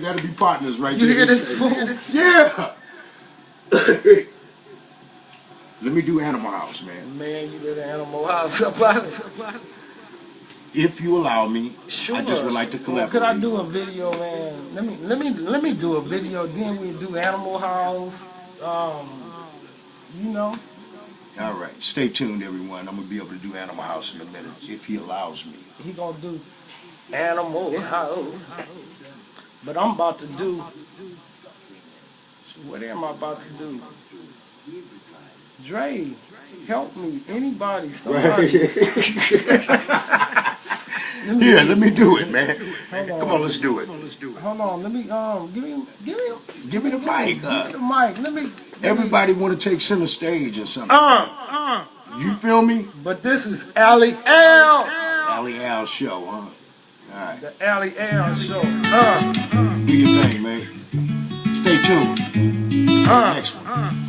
That'll be partners right You there. hear this fool? Yeah. Let me do Animal House, man. Man, you did Animal House about it. If you allow me, Sure. I just would like to collaborate. Could I do a video, man? Let me do a video. Then we do Animal House. You know. All right. Stay tuned, everyone. I'm gonna be able to do Animal House in a minute if he allows me. He gonna do Animal House. But I'm about to do. What am I about to do? Dre, help me. Anybody, somebody. Yeah, let me do it, man. Come on, let's do it. Hold on, let me Give me the mic. Give me the mic. Everybody want to take center stage or something. You feel me? But this is Alley Al. Alley Al show, huh? All right. The Alley Al show. Do your thing, man. Stay tuned. Next one.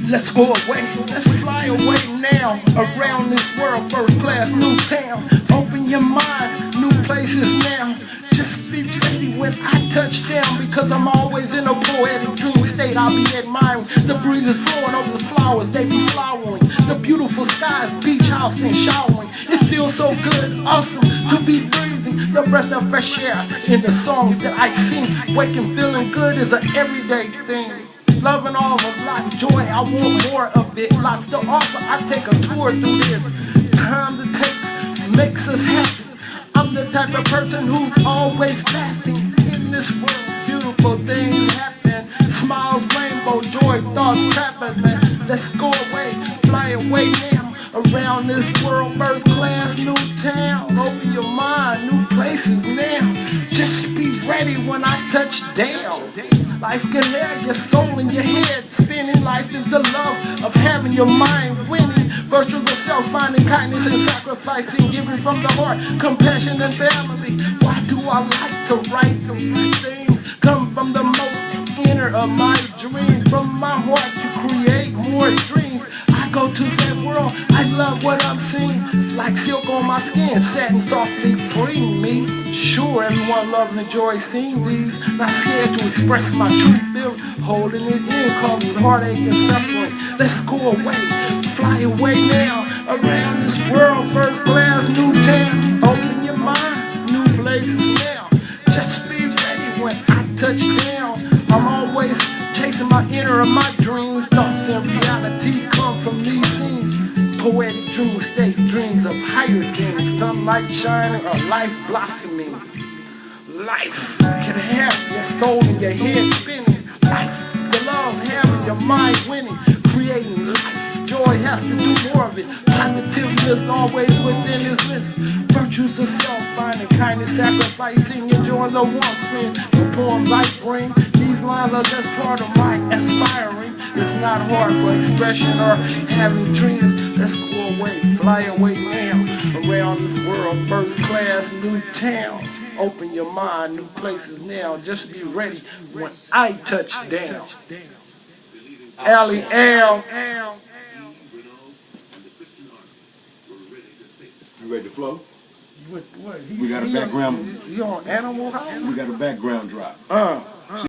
Let's go away, let's fly away now. Around this world, first class, new town. Open your mind, new places now. Just be ready when I touch down, because I'm always in a poetic dream state. I'll be admiring the breezes flowing over the flowers, they be flowering. The beautiful skies, beach house and showering. It feels so good, awesome to be breathing the breath of fresh air in the songs that I sing. Waking feeling good is an everyday thing. Loving all of life, joy, I want more of it. Lots to offer, I take a tour through this. Time to take makes us happy. I'm the type of person who's always laughing. In this world, beautiful things happen. Smiles, rainbow, joy, thoughts, trapping, man. Let's go away, fly away now. Around this world, first class, new town. Open your mind, new places now. Just be ready when I touch down. Life can have your soul in your head spinning. Life is the love of having your mind winning. Virtues of self, finding kindness and sacrificing, giving from the heart, compassion and family. Why do I like to write these things? Come from the most inner of my dreams. From my heart to create more dreams. I go to that world, I love what I'm seeing. Like silk on my skin, satin softly freeing me. Sure, everyone loves and enjoys seeing these. Not scared to express my true feelings. Holding it in causes heartache and suffering. Let's go away, fly away now. Around this world, first class, new town. Open your mind, new places now. Just be ready when I touch down. I'm always chasing my inner of my dreams. Thoughts and reality come from these scenes. Poetic dream state, dreams of higher things. Sunlight shining, or life blossoming. Life can have your soul in your head spinning. Life, the love having your mind winning. Creating life, joy has to do more of it. Positivity is always within its list. Virtues of self, finding kindness, sacrificing, enjoying the warmth friend. The poem life bring. These lines are just part of my aspiring. It's not hard for expression or having dreams. Let's go away, fly away now. Around this world, first class, new town. Open your mind, new places now. Just be ready when I touch down. Alley Al. You ready to flow? What? We got a background. You on Animal House? We got a background drop.